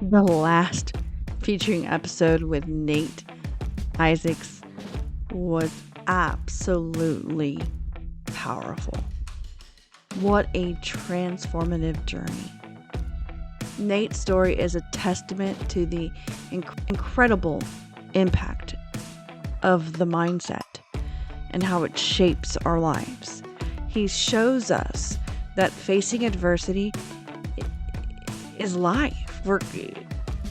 The last featuring episode with Nate Isaacs was absolutely powerful. What a transformative journey. Nate's story is a testament to the incredible impact of the mindset and how it shapes our lives. He shows us that facing adversity is life.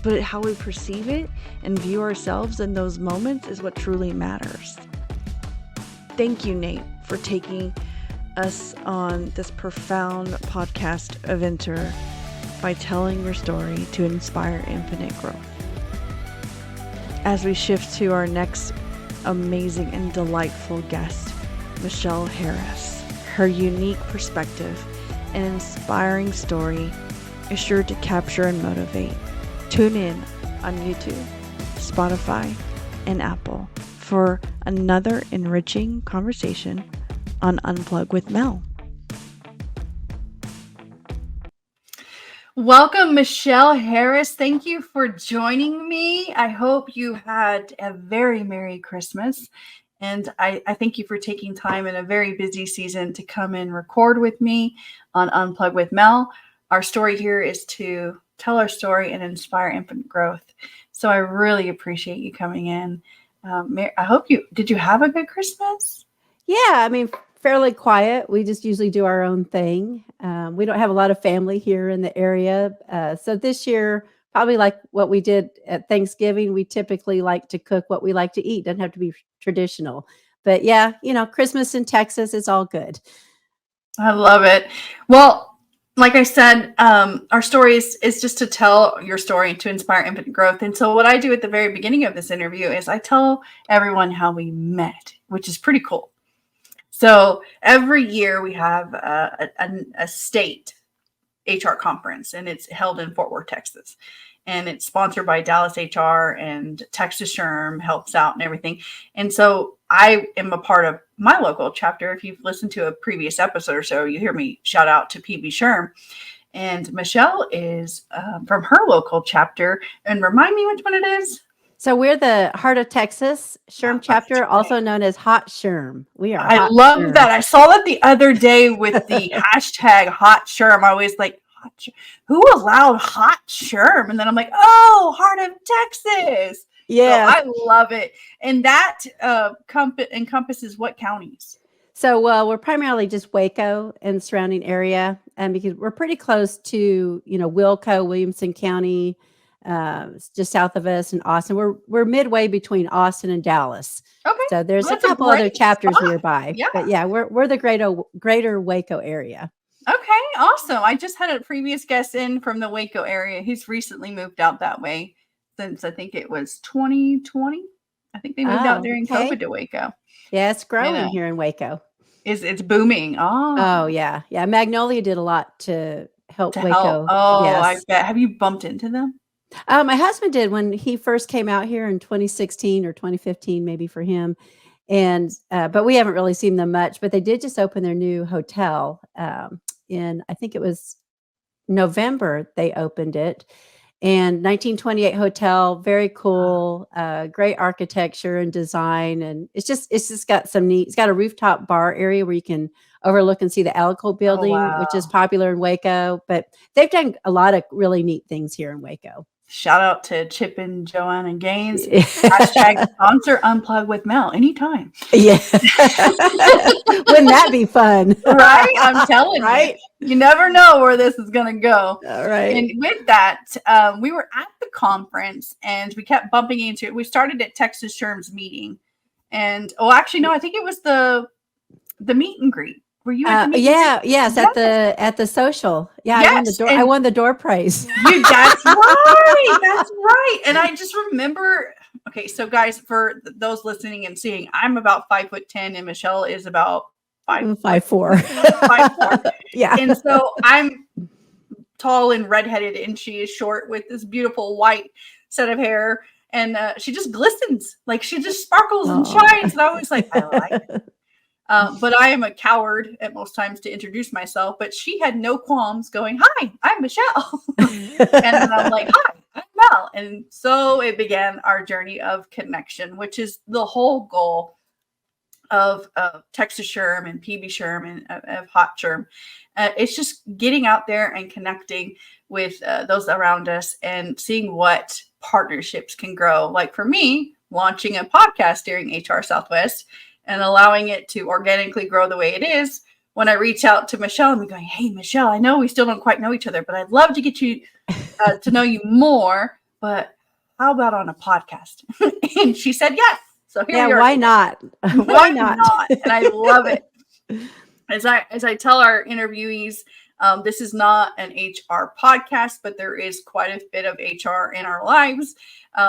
But how we perceive it and view ourselves in those moments is what truly matters. Thank you, Nate, for taking us on this profound podcast adventure by telling your story to inspire infinite growth. As we shift to our next amazing and delightful guest, Michele Harris, her unique perspective and inspiring story is sure to capture and motivate. Tune in on YouTube, Spotify, and Apple for another enriching conversation on Unplug with Mel. Welcome, Michele Harris. Thank you for joining me. I hope you had a very Merry Christmas. And I thank you for taking time in a very busy season to come and record with me on Unplug with Mel. Our story here is to tell our story and inspire infinite growth. So I really appreciate you coming in. I hope did you have a good Christmas? Yeah, fairly quiet. We just usually do our own thing. We don't have a lot of family here in the area. So this year, probably like what we did at Thanksgiving, we typically like to cook what we like to eat. Doesn't have to be traditional. But yeah, Christmas in Texas is all good. I love it. Well, like I said, our story is just to tell your story to inspire infinite growth. And so what I do at the very beginning of this interview is I tell everyone how we met, which is pretty cool. So every year we have a state HR conference, and it's held in Fort Worth, Texas. And it's sponsored by Dallas HR, and Texas SHRM helps out and everything. And so I am a part of my local chapter. If you've listened to a previous episode or so, you hear me shout out to PB SHRM. And Michele is from her local chapter. And remind me which one it is. So we're the Heart of Texas SHRM chapter, also known as Hot SHRM. We are. I love SHRM. That. I saw that the other day with the hashtag Hot SHRM. I was like, who allowed Hot SHRM? And then I'm like, oh, Heart of Texas. Yeah, so I love it. And that encompasses what counties? So, we're primarily just Waco and surrounding area, and because we're pretty close to, Wilco, Williamson County, just south of us, and Austin. We're midway between Austin and Dallas. Okay. So there's a couple other chapters nearby. Yeah. But yeah, we're the greater Waco area. Okay, awesome. I just had a previous guest in from the Waco area. He's recently moved out that way since I think it was 2020. I think they moved out during COVID to Waco. Yeah, it's growing here in Waco. It's booming. Oh yeah. Yeah. Magnolia did a lot to help Waco. Oh, yes. I bet. Have you bumped into them? My husband did when he first came out here in 2016 or 2015, maybe for him. And but we haven't really seen them much. But they did just open their new hotel in, I think it was November. They opened it, and 1928 hotel, very cool, great architecture and design, and it's just got some neat. It's got a rooftop bar area where you can overlook and see the Alico building, which is popular in Waco. But they've done a lot of really neat things here in Waco. Shout out to Chip and Joanna Gaines. Hashtag sponsor Unplug with Mel anytime. Yeah. Wouldn't that be fun? Right? I'm telling you. You never know where this is going to go. All right. And with that, we were at the conference and we kept bumping into it. We started at Texas SHRM's meeting. And, actually, no, I think it was the meet and greet. Were you at the meet? Yes, at the social. Yeah, yes, I won the door prize. That's right. That's right. And I just remember. Okay, so guys, for those listening and seeing, I'm about 5'10", and Michele is about 5'4". 5'4". Yeah. And so I'm tall and redheaded, and she is short with this beautiful white set of hair, and she just glistens, like she just sparkles and shines. And I was like, I like it. But I am a coward at most times to introduce myself, but she had no qualms going, "Hi, I'm Michele." And then I'm like, "Hi, I'm And so it began our journey of connection, which is the whole goal of Texas Sherm and PB Sherm and of Hot Sherm. It's just getting out there and connecting with those around us and seeing what partnerships can grow. Like for me, launching a podcast during HR Southwest and allowing it to organically grow the way it is. When I reach out to Michele and be going, hey, Michele, I know we still don't quite know each other, but I'd love to get you to know you more. But how about on a podcast? And she said yes. So here we are. Why not? Why not? And I love it. As I tell our interviewees, this is not an HR podcast, but there is quite a bit of HR in our lives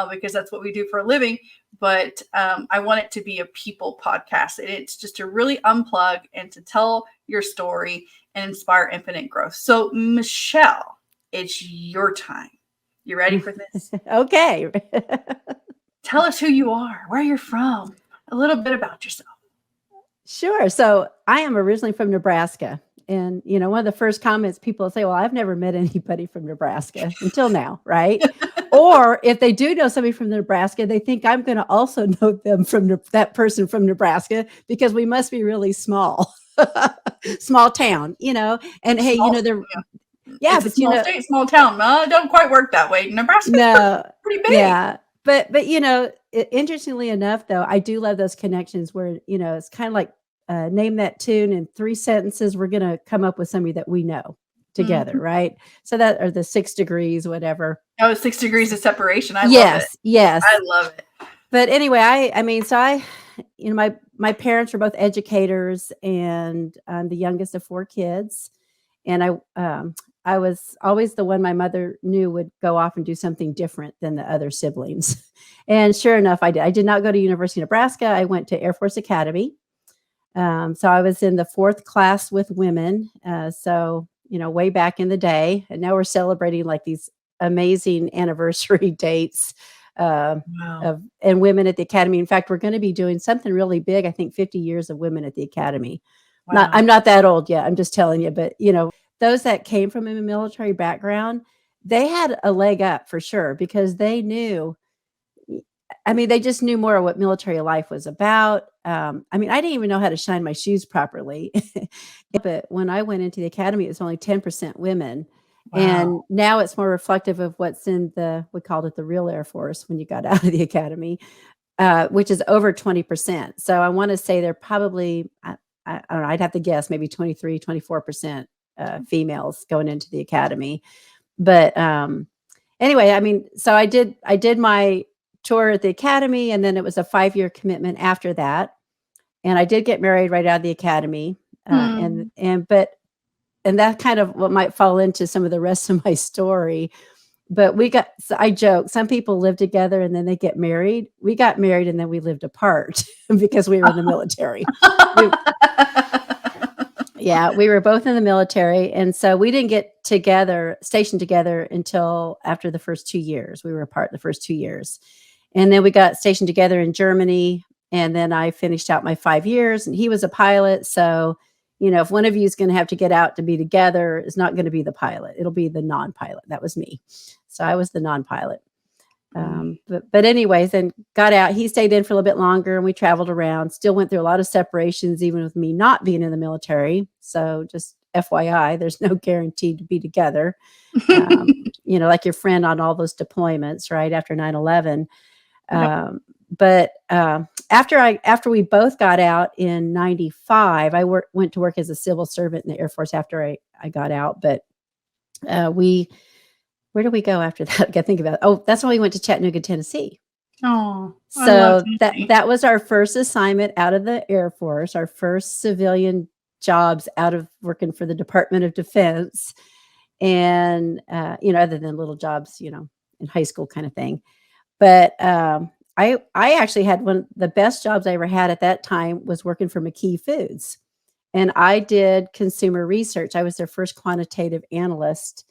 because that's what we do for a living. But I want it to be a people podcast. It's just to really unplug and to tell your story and inspire infinite growth. So, Michele, it's your time. You ready for this? Okay. Tell us who you are, where you're from, a little bit about yourself. Sure. So I am originally from Nebraska. And, one of the first comments people say, well, I've never met anybody from Nebraska until now, right? Or if they do know somebody from Nebraska, they think I'm going to also know them from that person from Nebraska because we must be really small, small town, and hey, they're, it's a small state, small town. It don't quite work that way. Nebraska's pretty big. Yeah. But interestingly enough, though, I do love those connections where, it's kind of like name that tune in 3 sentences. We're going to come up with somebody that we know together. Right. So that are the 6 degrees, whatever. Oh, 6 degrees of separation. I love it. Yes. I love it. But anyway, my parents were both educators and I'm the youngest of 4 kids. And I was always the one my mother knew would go off and do something different than the other siblings. And sure enough, I did. I did not go to University of Nebraska. I went to Air Force Academy. So I was in the 4th class with women. So, way back in the day. And now we're celebrating like these amazing anniversary dates and women at the Academy. In fact, we're going to be doing something really big. I think 50 years of women at the Academy. Wow. I'm not that old yet. I'm just telling you. But, those that came from a military background, they had a leg up for sure because they knew, they just knew more of what military life was about. I didn't even know how to shine my shoes properly. But when I went into the Academy, it was only 10% women. Wow. And now it's more reflective of what's in we called it the real Air Force when you got out of the Academy, which is over 20%. So I want to say they're probably, I don't know, I'd have to guess maybe 23, 24%. Females going into the Academy. But anyway, so I did my tour at the Academy and then it was a 5-year commitment after that. And I did get married right out of the Academy. And that kind of what might fall into some of the rest of my story. But I joke, some people live together and then they get married. We got married and then we lived apart because we were in the military. Yeah, we were both in the military. And so we didn't get stationed together until after the first 2 years. We were apart the first 2 years. And then we got stationed together in Germany. And then I finished out my 5 years and he was a pilot. So, if one of you is going to have to get out to be together, it's not going to be the pilot. It'll be the non-pilot. That was me. So I was the non-pilot. But anyways, then got out. He stayed in for a little bit longer and we traveled around, still went through a lot of separations, even with me not being in the military. So just FYI, there's no guarantee to be together. Like your friend on all those deployments, right? After 9/11. But after we both got out in 95, I went to work as a civil servant in the Air Force after I got out. But where did we go after that? I got to think about it. Oh, that's when we went to Chattanooga, Tennessee. Oh, so that was our first assignment out of the Air Force, our first civilian jobs out of working for the Department of Defense. And, other than little jobs, in high school kind of thing. But I actually had one of the best jobs I ever had at that time was working for McKee Foods. And I did consumer research. I was their first quantitative analyst.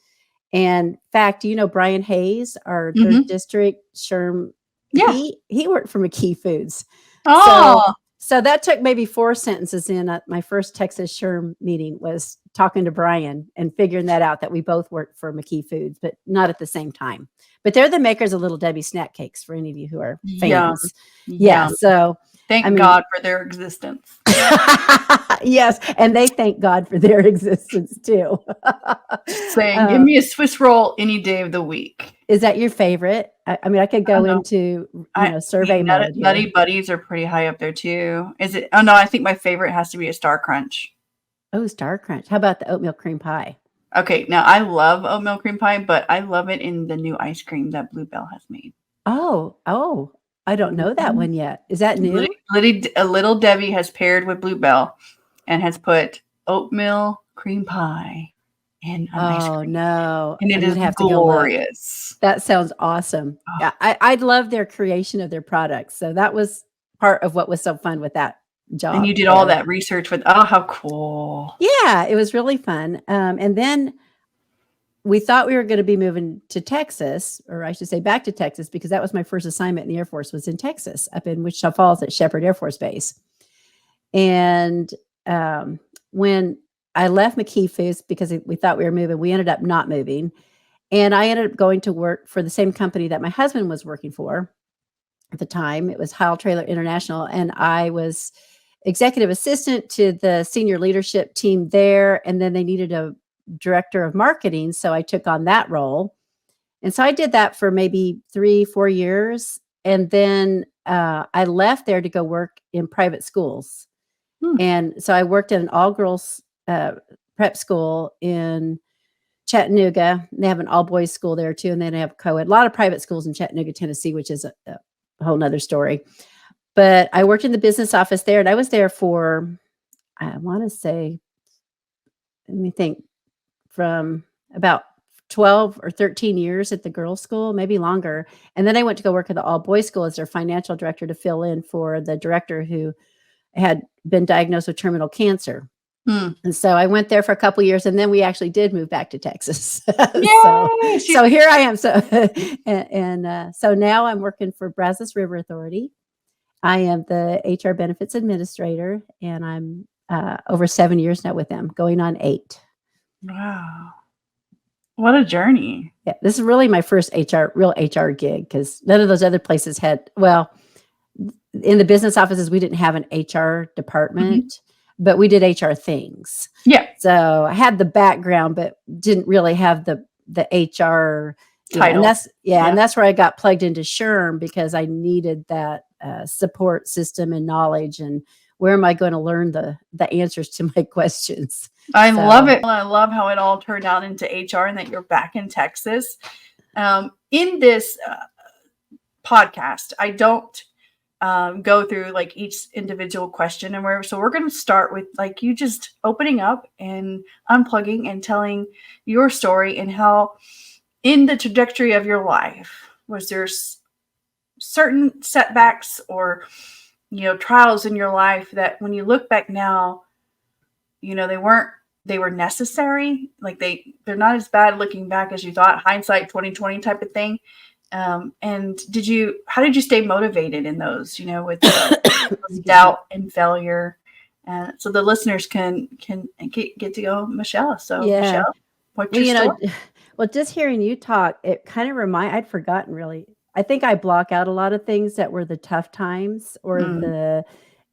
And in fact, Brian Hayes, our 3rd district SHRM, he worked for McKee Foods. Oh, so that took maybe 4 sentences in. My first Texas SHRM meeting was talking to Brian and figuring that out, that we both worked for McKee Foods, but not at the same time. But they're the makers of Little Debbie snack cakes for any of you who are Yum. fans. Yeah. Yum. So Thank God for their existence. yes, and they thank God for their existence too. Saying, give me a Swiss roll any day of the week. Is that your favorite? I mean, I could go into survey mode. Nutty Buddies are pretty high up there too. Is it? Oh no, I think my favorite has to be a Star Crunch. Oh, Star Crunch. How about the oatmeal cream pie? Okay, now I love oatmeal cream pie, but I love it in the new ice cream that Bluebell has made. Oh, I don't know that one yet. Is that new? Little Debbie has paired with Bluebell and has put oatmeal cream pie in an ice cream. Oh no. And it is glorious. That sounds awesome. Oh. Yeah, I love their creation of their products. So that was part of what was so fun with that job. And you did all that research with, oh, how cool. Yeah, it was really fun. And then we thought we were going to be moving to Texas, or I should say back to Texas, because that was my first assignment in the Air Force, was in Texas, up in Wichita Falls at Shepherd Air Force Base. And when I left McKee Foods, because we thought we were moving, we ended up not moving. And I ended up going to work for the same company that my husband was working for at the time. It was Heil Trailer International. And I was executive assistant to the senior leadership team there. And then they needed a director of marketing. So I took on that role. And so I did that for maybe 3-4 years. And then I left there to go work in private schools. And so I worked in an all-girls prep school in Chattanooga. They have an all-boys school there too. And then they have co-ed. A lot of private schools in Chattanooga, Tennessee, which is a whole nother story. But I worked in the business office there, and I was there for, I want to say, let me think, from about 12 or 13 years at the girls' school, maybe longer. And then I went to go work at the all-boys school as their financial director to fill in for the director who had been diagnosed with terminal cancer. And so I went there for a couple of years, and then we actually did move back to Texas. So here I am. So so now I'm working for Brazos River Authority. I am the HR benefits administrator, and I'm over 7 years now with them, going on 8. Wow. What a journey. Yeah, this is really my first real HR gig, because none of those other places had, well, in the business offices, we didn't have an HR department, but we did HR things. Yeah. So I had the background, but didn't really have the HR title. And that's where I got plugged into SHRM, because I needed that support system and knowledge, and where am I going to learn the answers to my questions? I love it. I love how it all turned out into HR, and that you're back in Texas. In this podcast, I don't go through like each individual question and where. So we're going to start with like you just opening up and unplugging and telling your story, and how in the trajectory of your life, was there certain setbacks or, trials in your life that when you look back now, they were necessary. Like they're not as bad looking back as you thought, hindsight 2020 type of thing. And how did you stay motivated in those, with doubt and failure? So the listeners can get to go, Michele. So Michele, what's your story? Well, just hearing you talk, it kind of I'd forgotten really. I think I block out a lot of things that were the tough times, or and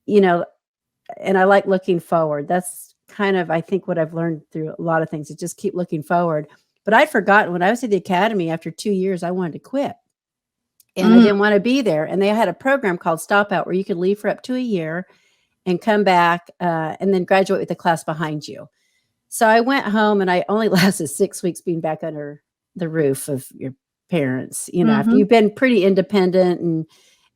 I like looking forward. That's kind of, I think, what I've learned through a lot of things, is just keep looking forward. But I'd forgotten when I was at the academy, after 2 years, I wanted to quit, and I didn't want to be there. And they had a program called Stop Out, where you could leave for up to a year and come back and then graduate with the class behind you. So I went home, and I only lasted 6 weeks being back under the roof of your parents, after you've been pretty independent.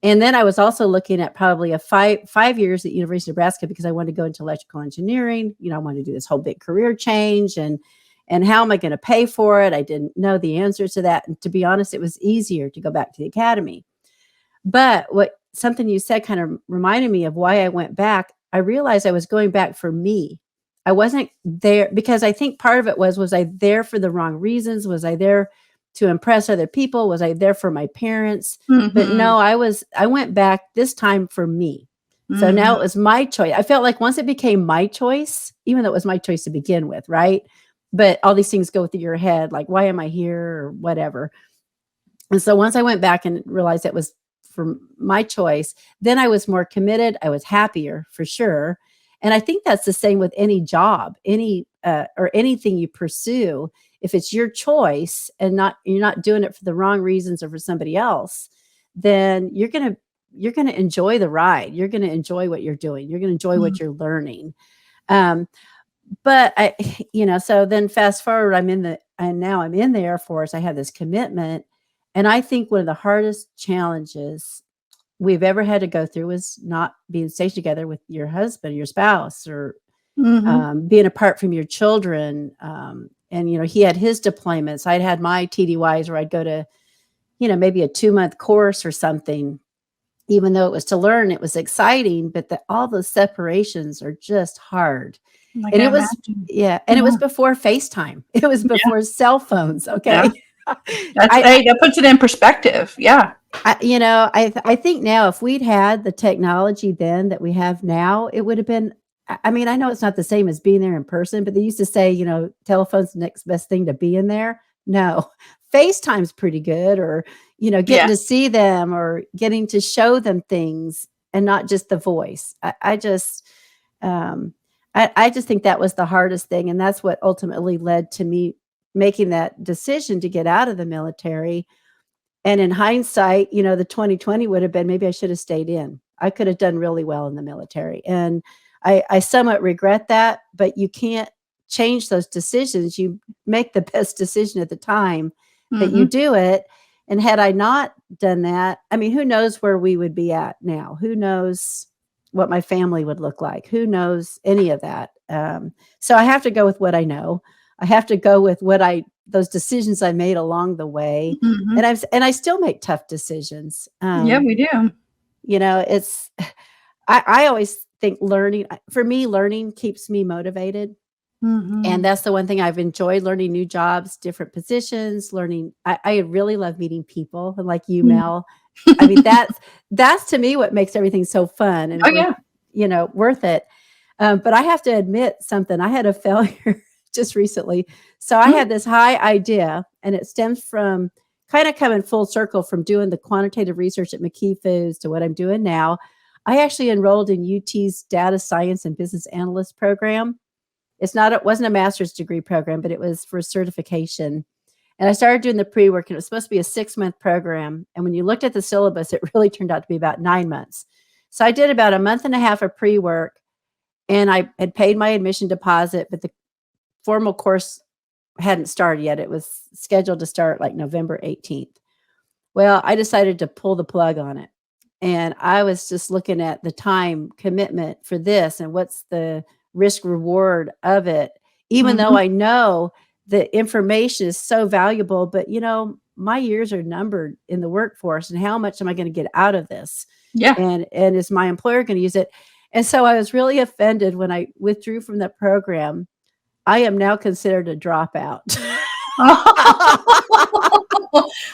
And then I was also looking at probably a five years at University of Nebraska, because I wanted to go into electrical engineering. I wanted to do this whole big career change, and how am I going to pay for it? I didn't know the answers to that. And to be honest, it was easier to go back to the academy. But something you said kind of reminded me of why I went back. I realized I was going back for me. I wasn't there because I think part of it was I there for the wrong reasons? Was I there to impress other people? Was I there for my parents? But no, I went back this time for me. So now Mhm. it was my choice. I felt like once it became my choice, even though it was my choice to begin with, right? But all these things go through your head, like, why am I here or whatever. And so once I went back and realized it was for my choice, then I was more committed. I was happier for sure. And I think that's the same with any job, any or anything you pursue. If it's your choice and you're not doing it for the wrong reasons or for somebody else, then you're gonna enjoy the ride. You're gonna enjoy what you're doing. You're gonna enjoy Mhm. what you're learning. Um, but I, so then fast forward, now I'm in the Air Force. I have this commitment. And I think one of the hardest challenges we've ever had to go through was not being stationed together with your husband, your spouse, or Mhm. being apart from your children. And, he had his deployments. I'd had my TDYs where I'd go to, maybe a 2-month course or something. Even though it was to learn, it was exciting, but all those separations are just hard. I And can it was imagine. yeah, and it Yeah. was before FaceTime. It was Yeah. before cell phones, Yeah. okay? That's I hey, that puts it in perspective. Yeah. I think now if we'd had the technology then that we have now, it would have been I mean, I know it's not the same as being there in person, but they used to say, telephone's the next best thing to being there. No. FaceTime's pretty good or, getting Yeah. to see them or getting to show them things and not just the voice. Um, I just think that was the hardest thing, and that's what ultimately led to me making that decision to get out of the military. And in hindsight, the 2020 would have been maybe I should have stayed in. I could have done really well in the military. And I somewhat regret that, but you can't change those decisions. You make the best decision at the time that you Mhm. do it. And had I not done that, I mean, who knows where we would be at now? Who knows what my family would look like? Who knows any of that? So I have to go with what I know. I have to go with those decisions I made along the way, Mhm. and I still make tough decisions. Yeah, we do. It's I always think learning for me, learning keeps me motivated. And Mhm. that's the one thing I've enjoyed learning new jobs, different positions, learning. I really love meeting people and like you, Mhm. Mel. I mean, that's to me what makes everything so fun and Oh, yeah. worth it. But I have to admit something. I had a failure just recently. So I Mm. had this high idea, and it stems from kind of coming full circle from doing the quantitative research at McKee Foods to what I'm doing now. I actually enrolled in UT's data science and business analyst program. It wasn't a master's degree program, but it was for certification. And I started doing the pre-work, and it was supposed to be a 6-month program. And when you looked at the syllabus, it really turned out to be about 9 months. So I did about a month and a half of pre-work, and I had paid my admission deposit, but the formal course hadn't started yet. It was scheduled to start like November 18th. Well, I decided to pull the plug on it. And I was just looking at the time commitment for this and what's the risk reward of it, even though Mhm. I know the information is so valuable. But, my years are numbered in the workforce. And how much am I going to get out of this? Yeah. And is my employer going to use it? And so I was really offended when I withdrew from that program. I am now considered a dropout.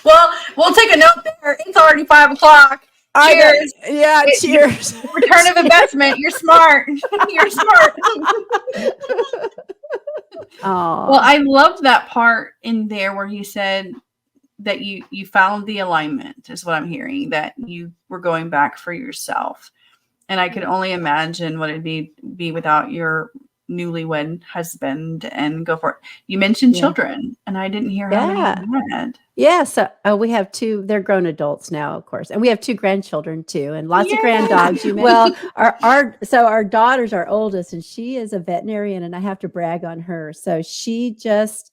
Well, we'll take a note there. It's already 5 o'clock. I know. Cheers. Yeah, cheers. Return of investment. You're smart. You're smart. Well, Oh, I love that part in there where he said that you found the alignment is what I'm hearing, that you were going back for yourself. And I could only imagine what it'd be without your newlywed husband and go for it. You mentioned yeah. children, and I didn't hear how many Yeah. you had. Yeah, so, we have 2 they're grown adults now, of course, and we have 2 grandchildren too, and lots of granddogs. Well, our daughter's our oldest, and she is a veterinarian, and I have to brag on her. So she just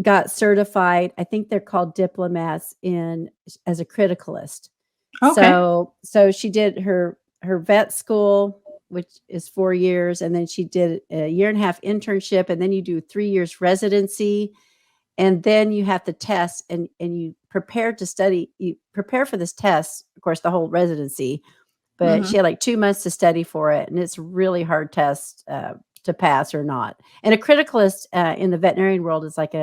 got certified. I think they're called diplomats as a criticalist. Okay. So she did her vet school, which is 4 years, and then she did a year and a half internship, and then you do 3 years residency, and then you have to test and you prepare for this test, of course, the whole residency, but Mhm. she had like 2 months to study for it, and it's a really hard test to pass or not. And a criticalist in the veterinarian world is like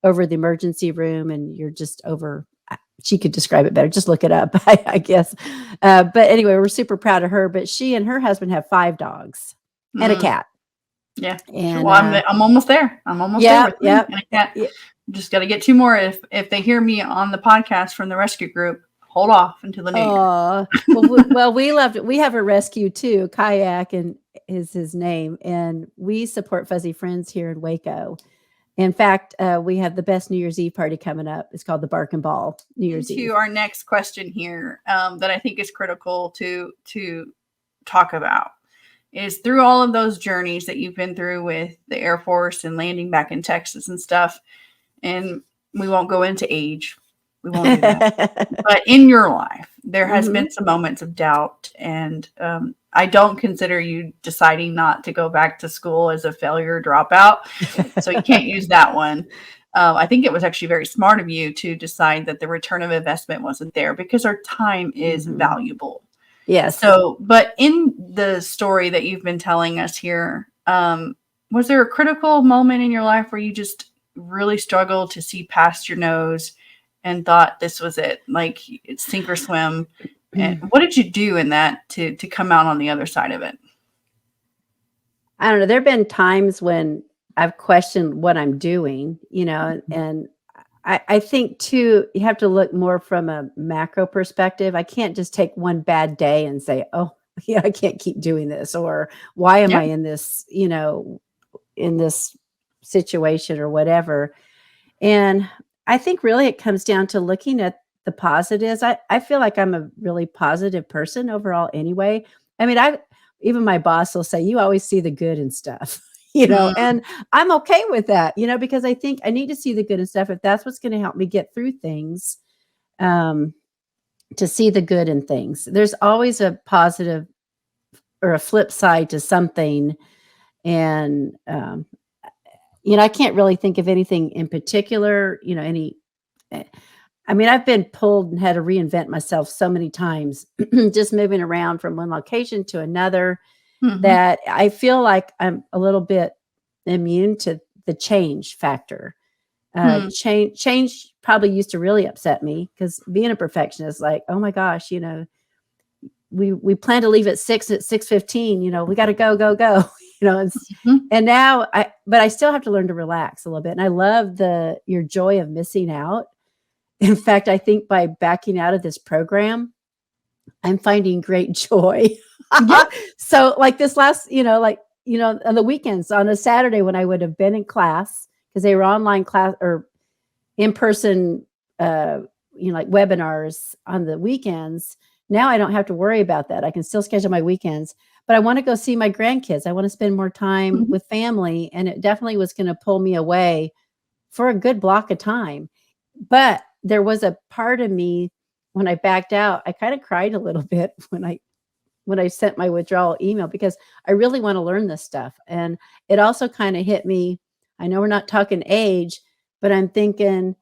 over the emergency room, and you're just over she could describe it better. Just look it up, I guess. But anyway, we're super proud of her. But she and her husband have 5 dogs and a Mm, cat. yeah. And Well, I'm almost there. I'm almost there yeah, with me. yeah, And I can't, yeah. just got to get 2 more. If they hear me on the podcast from the rescue group, hold off until the new year. Oh, well, we loved it. We have a rescue too, Kayak, and is his name, and we support Fuzzy Friends here in Waco. In fact, we have the best New Year's Eve party coming up. It's called the Bark and Ball New Year's Into Eve. our next question here, that I think is critical to talk about, is through all of those journeys that you've been through with the Air Force and landing back in Texas and stuff. And we won't go into age. We won't do that. But in your life, there has been some moments of doubt. And I don't consider you deciding not to go back to school as a failure dropout. So you can't use that one. I think it was actually very smart of you to decide that the return of investment wasn't there, because our time is valuable. Yes. So, but in the story that you've been telling us here, was there a critical moment in your life where you just really struggled to see past your nose and thought this was it, like it's sink or swim? And what did you do in that to come out on the other side of it? I don't know. There have been times when I've questioned what I'm doing, and I think too, you have to look more from a macro perspective. I can't just take one bad day and say, oh, yeah, I can't keep doing this, or why am I in this, in this situation or whatever. And I think really it comes down to looking at the positives. I feel like I'm a really positive person overall anyway. I mean, even my boss will say, you always see the good in stuff, and I'm okay with that, because I think I need to see the good in stuff. If that's what's going to help me get through things, to see the good in things. There's always a positive or a flip side to something. And, I can't really think of anything in particular, I mean, I've been pulled and had to reinvent myself so many times, just moving around from one location to another, that I feel like I'm a little bit immune to the change factor. Change probably used to really upset me, because being a perfectionist, like, oh my gosh, we plan to leave at 6:15, we got to go, and now but I still have to learn to relax a little bit. And I love your joy of missing out. In fact, I think by backing out of this program, I'm finding great joy. So like this last, on the weekends, on a Saturday when I would have been in class, because they were online class or in-person, like webinars on the weekends. Now I don't have to worry about that. I can still schedule my weekends, but I want to go see my grandkids. I want to spend more time with family. And it definitely was going to pull me away for a good block of time. But there was a part of me when I backed out, I kind of cried a little bit when I sent my withdrawal email, because I really want to learn this stuff. And it also kind of hit me. I know we're not talking age, but I'm thinking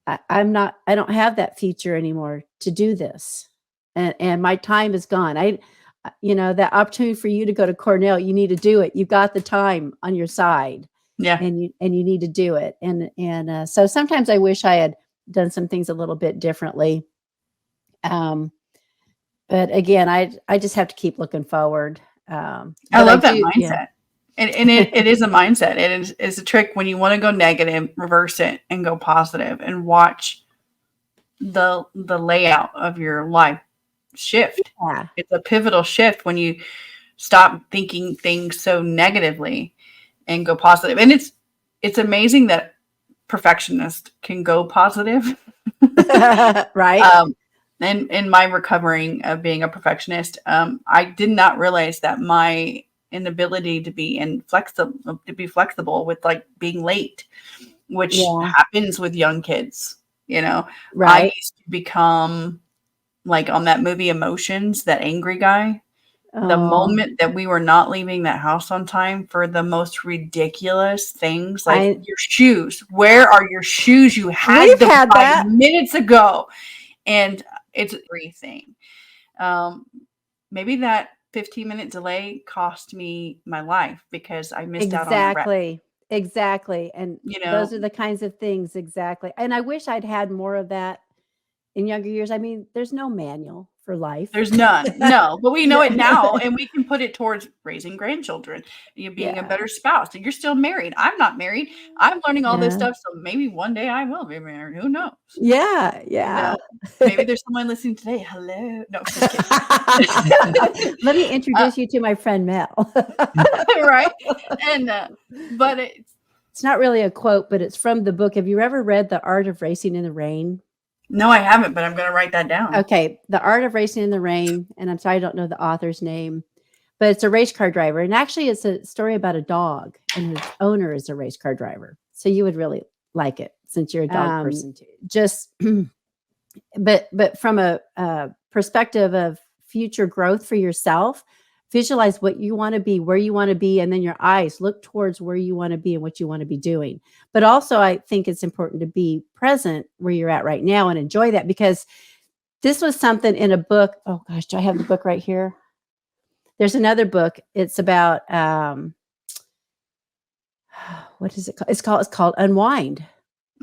I don't have that feature anymore to do this. And my time is gone. That opportunity for you to go to Cornell, you need to do it. You've got the time on your side. Yeah. And you need to do it. And so sometimes I wish I had done some things a little bit differently. But again, I just have to keep looking forward. I love that mindset. Yeah. And it is a mindset. It is a trick when you want to go negative, reverse it and go positive and watch the layout of your life shift. Yeah. It's a pivotal shift when you stop thinking things so negatively and go positive. And it's amazing that perfectionists can go positive. Right. And in my recovering of being a perfectionist, I did not realize that my inability to be flexible with like being late, which happens with young kids, Right. I used to become like on that movie Emotions, that angry guy. The moment that we were not leaving that house on time for the most ridiculous things, like your shoes. Where are your shoes? You had them 5 minutes ago. And it's everything. Maybe that 15-minute delay cost me my life because I missed out on the rest. Exactly. And those are the kinds of things. Exactly. And I wish I'd had more of that in younger years. I mean, there's no manual for life. There's none. No, but we know it now, and we can put it towards raising grandchildren, you being a better spouse. You're still married. I'm not married. I'm learning all this stuff, so maybe one day I will be married. Who knows? Yeah, yeah. Maybe there's someone listening today. Hello. No, just kidding. Let me introduce you to my friend Mel. Right? And but it's not really a quote, but it's from the book. Have you ever read The Art of Racing in the Rain? No, I haven't, but I'm going to write that down. Okay. The Art of Racing in the Rain. And I'm sorry, I don't know the author's name, but it's a race car driver. And actually it's a story about a dog, and his owner is a race car driver. So you would really like it since you're a dog person too. Just, but from a perspective of future growth for yourself, visualize what you want to be, where you want to be, and then your eyes look towards where you want to be and what you want to be doing. But also, I think it's important to be present where you're at right now and enjoy that, because this was something in a book. Oh gosh, do I have the book right here? There's another book. It's about what is it called? It's called Unwind.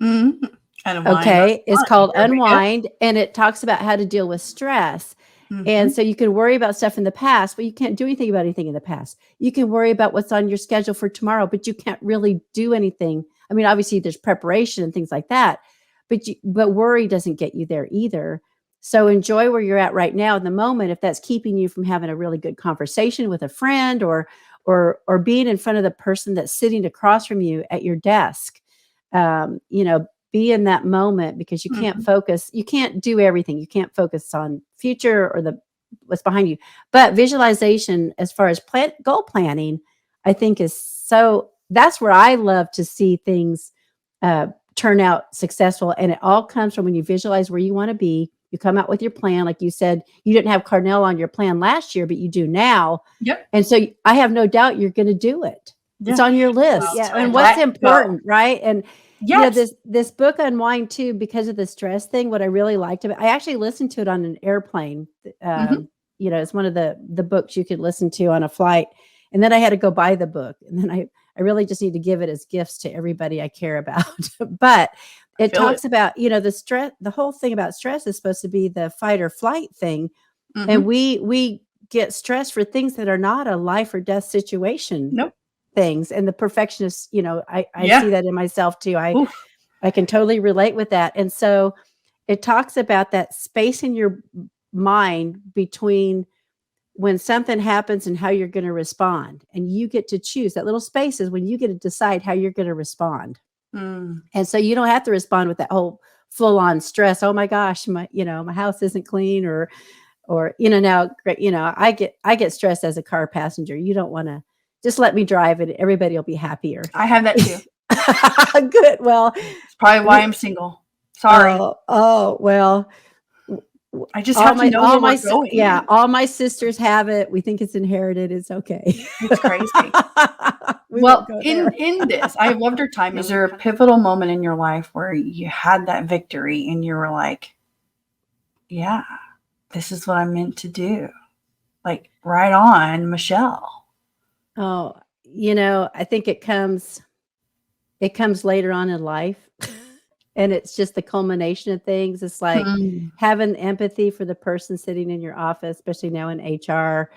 Mm-hmm. Unwind. Okay, it's called Unwind, and it talks about how to deal with stress. And so you can worry about stuff in the past, but you can't do anything about anything in the past. You can worry about what's on your schedule for tomorrow, but you can't really do anything. I mean, obviously there's preparation and things like that, but worry doesn't get you there either. So enjoy where you're at right now in the moment. If that's keeping you from having a really good conversation with a friend, or being in front of the person that's sitting across from you at your desk, be in that moment, because you can't focus. You can't do everything. You can't focus on future or what's behind you. But visualization, as far as goal planning, I think that's where I love to see things turn out successful. And it all comes from when you visualize where you want to be. You come out with your plan. Like you said, you didn't have Carnell on your plan last year, but you do now. Yep. And so I have no doubt you're going to do it. Yeah. It's on your list. Well, yeah. And what's important, right? And yes. This book Unwind too, because of the stress thing, what I really liked about, I actually listened to it on an airplane. It's one of the books you could listen to on a flight. And then I had to go buy the book. And then I really just need to give it as gifts to everybody I care about. But it talks about, the stress, the whole thing about stress is supposed to be the fight or flight thing. And we get stressed for things that are not a life or death situation. Nope. Things. And the perfectionist, I see that in myself too. I can totally relate with that. And so it talks about that space in your mind between when something happens and how you're going to respond. And you get to choose. That little space is when you get to decide how you're going to respond. And so you don't have to respond with that whole full on stress. Oh my gosh, my house isn't clean, or now, I get stressed as a car passenger. You don't want to just let me drive and everybody will be happier. I have that too. Good. Well, it's probably why I'm single. Sorry. Oh, well, I just have to know where we're going. Yeah. All my sisters have it. We think it's inherited. It's okay. It's crazy. Well, in this, I loved our time. Is there a pivotal moment in your life where you had that victory and you were like, yeah, this is what I'm meant to do? Like, right on, Michele. Oh, I think it comes later on in life. And it's just the culmination of things. It's like having empathy for the person sitting in your office, especially now in HR.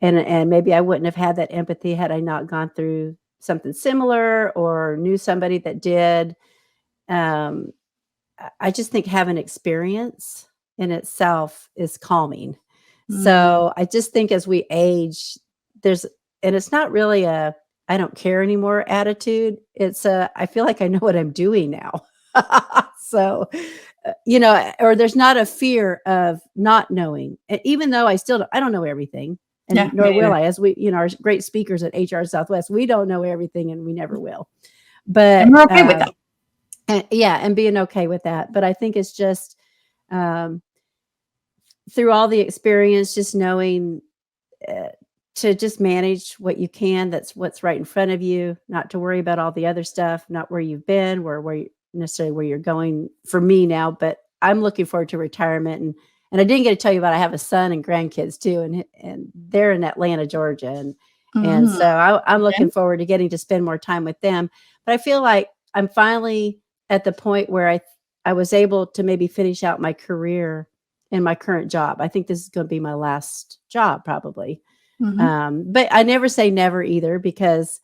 And maybe I wouldn't have had that empathy had I not gone through something similar or knew somebody that did. I just think having experience in itself is calming. So I just think as we age, and it's not really a I don't care anymore attitude. It's I feel like I know what I'm doing now. So, or there's not a fear of not knowing, even though I don't know everything, and nor will I, as we, our great speakers at HR Southwest, we don't know everything and we never will, but and we're okay with that. And being okay with that. But I think it's just, through all the experience, just knowing, to just manage what you can. That's what's right in front of you, not to worry about all the other stuff, not where you've been, necessarily where you're going for me now, but I'm looking forward to retirement. And I didn't get to tell you about, I have a son and grandkids too. And they're in Atlanta, Georgia. And so I'm looking forward to getting to spend more time with them. But I feel like I'm finally at the point where I was able to maybe finish out my career in my current job. I think this is going to be my last job probably. But I never say never either, because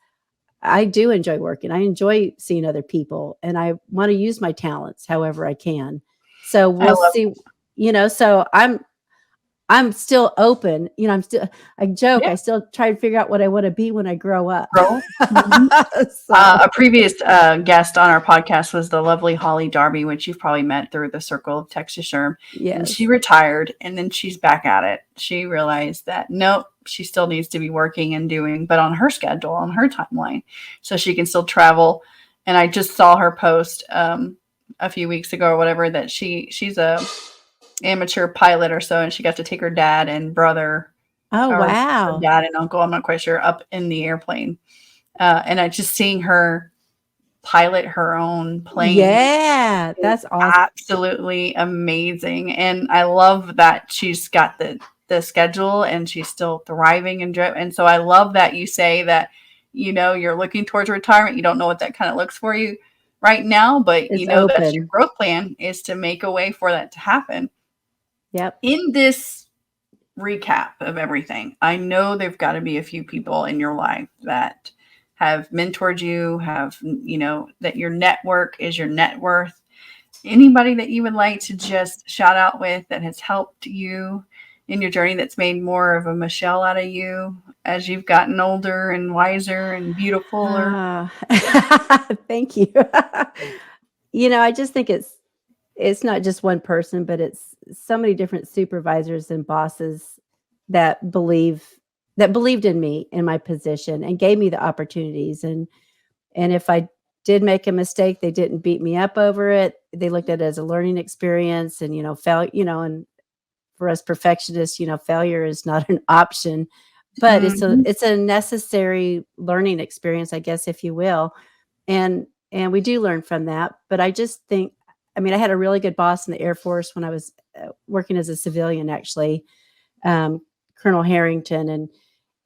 I do enjoy working. I enjoy seeing other people, and I want to use my talents however I can. So I we'll love see, so I'm still open. I joke, Yeah. I still try to figure out what I want to be when I grow up. Girl. So, A previous guest on our podcast was the lovely Holly Darby, which you've probably met through the Circle of Texas Sherm. And she yes. retired, and then she's back at it. She realized that nope, she still needs to be working and doing, but on her schedule, on her timeline, so she can still travel. And I just saw her post a few weeks ago or whatever that she's a amateur pilot or so, and she got to take her dad and brother, Oh, or her wow. dad and uncle, I'm not quite sure, up in the airplane. And I just seeing her pilot her own plane Yeah, is that's awesome. absolutely amazing. And I love that she's got the schedule and she's still thriving and so I love that you say that, you're looking towards retirement. You don't know what that kind of looks for you right now, but It's that's your open. growth plan, is to make a way for that to happen. Yep. In this recap of everything, I know there've got to be a few people in your life that have mentored you, that your network is your net worth. Anybody that you would like to just shout out with that has helped you in your journey, that's made more of a Michele out of you as you've gotten older and wiser and beautifuler? Thank you. I just think it's not just one person, but it's so many different supervisors and bosses that believed in me, in my position, and gave me the opportunities. And if I did make a mistake, they didn't beat me up over it. They looked at it as a learning experience, and and for us perfectionists, failure is not an option, but Mhm. it's a necessary learning experience, I guess, if you will. And we do learn from that. But I just think, I had a really good boss in the Air Force when I was working as a civilian, actually, Colonel Harrington,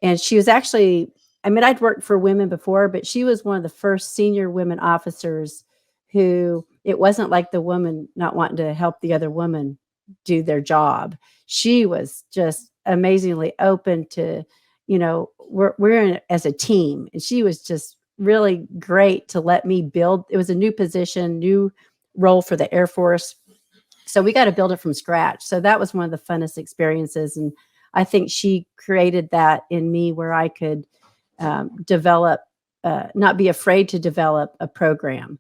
and she was actually, I'd worked for women before, but she was one of the first senior women officers who, it wasn't like the woman not wanting to help the other woman do their job. She was just amazingly open to, we're in as a team. And she was just really great to let me build. It was a new position, new role for the Air Force. So we got to build it from scratch. So that was one of the funnest experiences. And I think she created that in me, where I could develop, not be afraid to develop a program,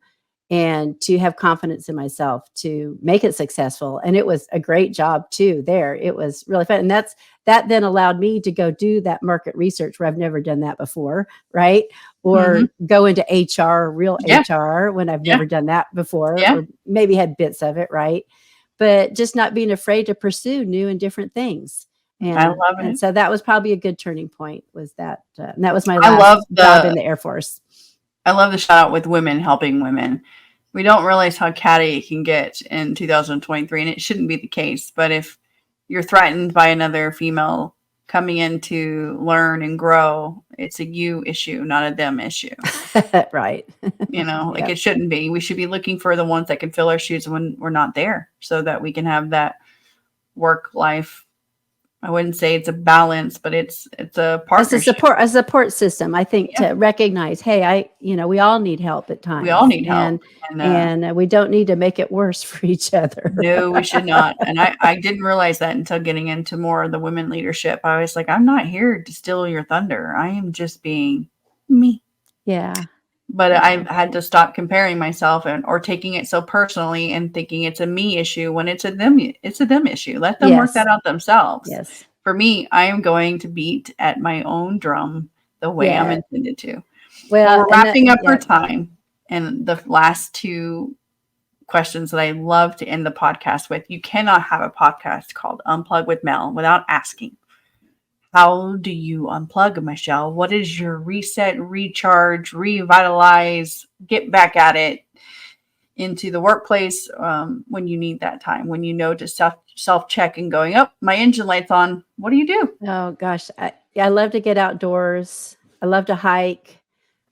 and to have confidence in myself to make it successful. And it was a great job too there. It was really fun. And that then allowed me to go do that market research where I've never done that before, right? Or go into HR, real Yeah. HR, when I've Yeah. never done that before, Yeah. or maybe had bits of it, right? But just not being afraid to pursue new and different things. I And love and it. so that was probably a good turning point, was that, and that was my I last love job in the Air Force. the shout out with women helping women. We don't realize how catty it can get in 2023, and it shouldn't be the case. But if you're threatened by another female coming in to learn and grow, it's a you issue, not a them issue. Right. Like it shouldn't be. We should be looking for the ones that can fill our shoes when we're not there, so that we can have that work life. I wouldn't say it's a balance, but it's a As partnership. a support system, I think, to recognize, hey, we all need help at times. We all need help. And we don't need to make it worse for each other. No, we should not. And I didn't realize that until getting into more of the women leadership. I was like, I'm not here to steal your thunder. I am just being me. Yeah. But I had to stop comparing myself or taking it so personally and thinking it's a me issue when it's a them issue. Let them work that out themselves. Yes. For me, I am going to beat at my own drum the way I'm intended to. Well, we're wrapping up our time. And the last two questions that I love to end the podcast with. You cannot have a podcast called Unplug with Mel without asking, how do you unplug, Michele? What is your reset, recharge, revitalize, get back at it into the workplace when you need that time, when you know to self-check and going, oh, my engine light's on. What do you do? Oh, gosh. I love to get outdoors. I love to hike.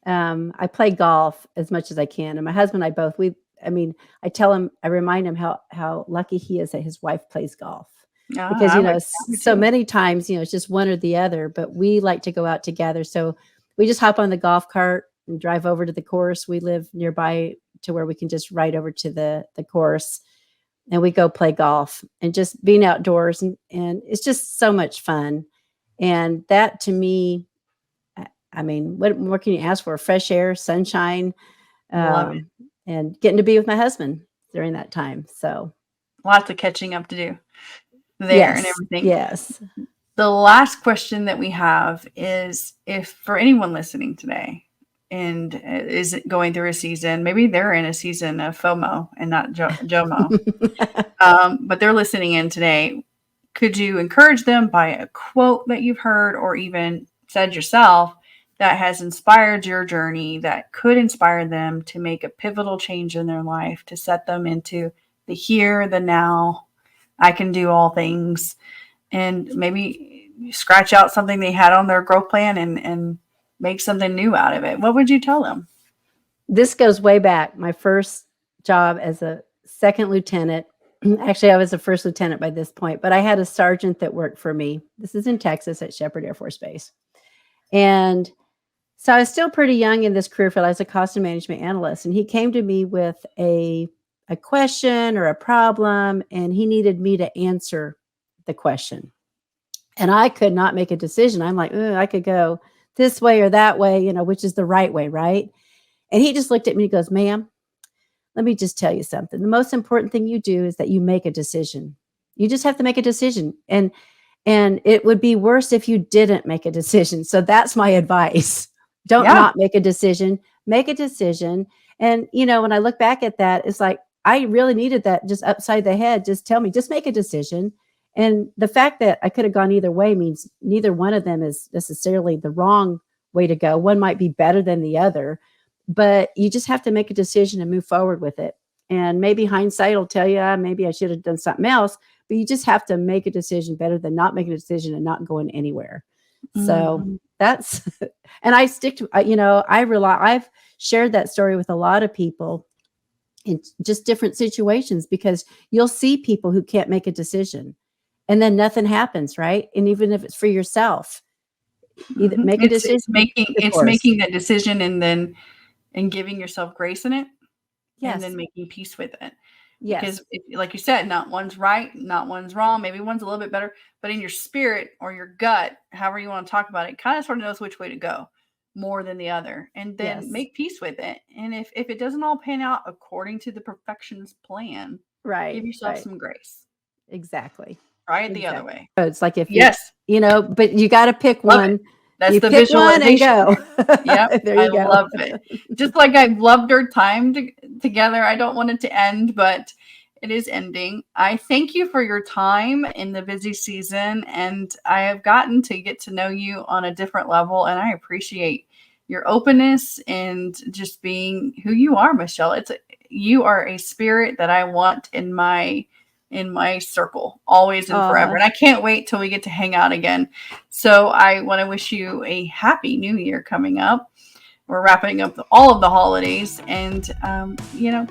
I play golf as much as I can. And my husband and I both, I mean, I remind him how lucky he is that his wife plays golf. Because, I would so too. many times, it's just one or the other, but we like to go out together. So we just hop on the golf cart and drive over to the course. We live nearby to where we can just ride over to the course, and we go play golf and just being outdoors. And it's just so much fun. And that to me, I mean, what more can you ask for? Fresh air, sunshine, Love it. and getting to be with my husband during that time. So Lots of catching up to do there and yes, everything. yes. The last question that we have is, if for anyone listening today and is going through a season, maybe they're in a season of FOMO and not JOMO, but they're listening in today, could you encourage them by a quote that you've heard or even said yourself that has inspired your journey, that could inspire them to make a pivotal change in their life, to set them into the here, the now, I can do all things, and maybe scratch out something they had on their growth plan and make something new out of it? What would you tell them? This goes way back. My first job as a second lieutenant. Actually, I was a first lieutenant by this point, but I had a sergeant that worked for me. This is in Texas at Shepherd Air Force Base. And so I was still pretty young in this career field. I was a cost and management analyst, and he came to me with a question or a problem, and he needed me to answer the question. And I could not make a decision. I'm like, I could go this way or that way, which is the right way, right? And he just looked at me and goes, ma'am, let me just tell you something. The most important thing you do is that you make a decision. You just have to make a decision. And it would be worse if you didn't make a decision. So that's my advice. Don't not make a decision, make a decision. And, when I look back at that, it's like, I really needed that just upside the head. Just tell me, just make a decision. And the fact that I could have gone either way means neither one of them is necessarily the wrong way to go. One might be better than the other, but you just have to make a decision and move forward with it. And maybe hindsight will tell you, maybe I should have done something else, but you just have to make a decision, better than not making a decision and not going anywhere. So that's, and I stick to, I've shared that story with a lot of people in just different situations, because you'll see people who can't make a decision and then nothing happens, right? And even if it's for yourself, either make a decision. It's making that decision and giving yourself grace in it. Yes. And then making peace with it. Yes. Because like you said, not one's right, not one's wrong. Maybe one's a little bit better, but in your spirit or your gut, however you want to talk about it, kind of sort of knows which way to go more than the other, and then make peace with it. And if it doesn't all pan out according to the perfectionist plan, right, give yourself some grace. Exactly. Try it the other way. So it's like, if but you got to pick one. That's the visualization. And go. Yep. There you go. Love it. Just like I've loved our time together. I don't want it to end, but it is ending. I thank you for your time in the busy season, and I have gotten to get to know you on a different level, and I appreciate your openness and just being who you are, Michele. You are a spirit that I want in my circle, always and forever. And I can't wait till we get to hang out again. So I want to wish you a happy new year coming up. We're wrapping up all of the holidays, and,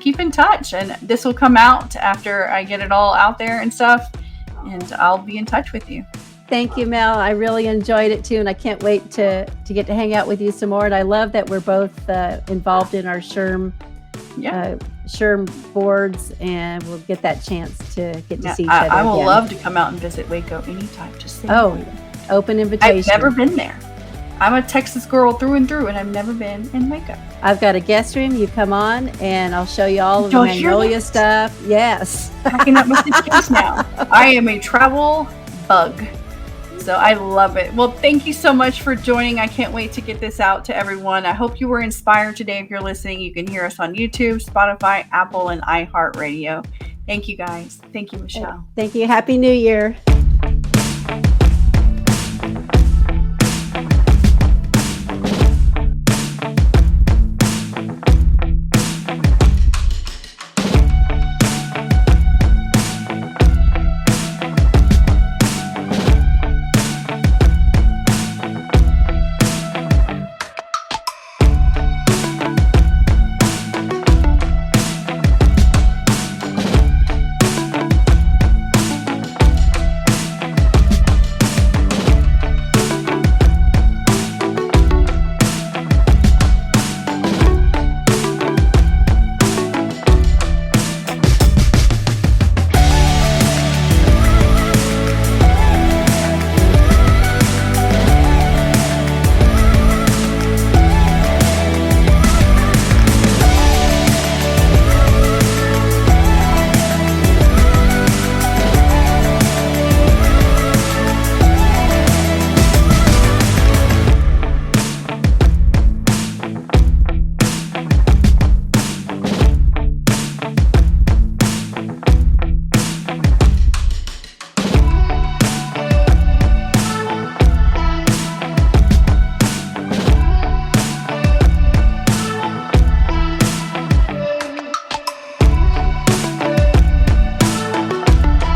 keep in touch. And this will come out after I get it all out there and stuff, and I'll be in touch with you. Thank you, Mel. I really enjoyed it too. And I can't wait to get to hang out with you some more. And I love that we're both involved in our SHRM boards, and we'll get that chance to get to see each other. I will love to come out and visit Waco anytime. Just say open invitation. I've never been there. I'm a Texas girl through and through, and I've never been in Waco. I've got a guest room. You come on, and I'll show you all of the Magnolia stuff. Yes. Packing up my suitcase now. I am a travel bug. So I love it. Well, thank you so much for joining. I can't wait to get this out to everyone. I hope you were inspired today. If you're listening, you can hear us on YouTube, Spotify, Apple, and iHeartRadio. Thank you, guys. Thank you, Michele. Thank you. Happy New Year.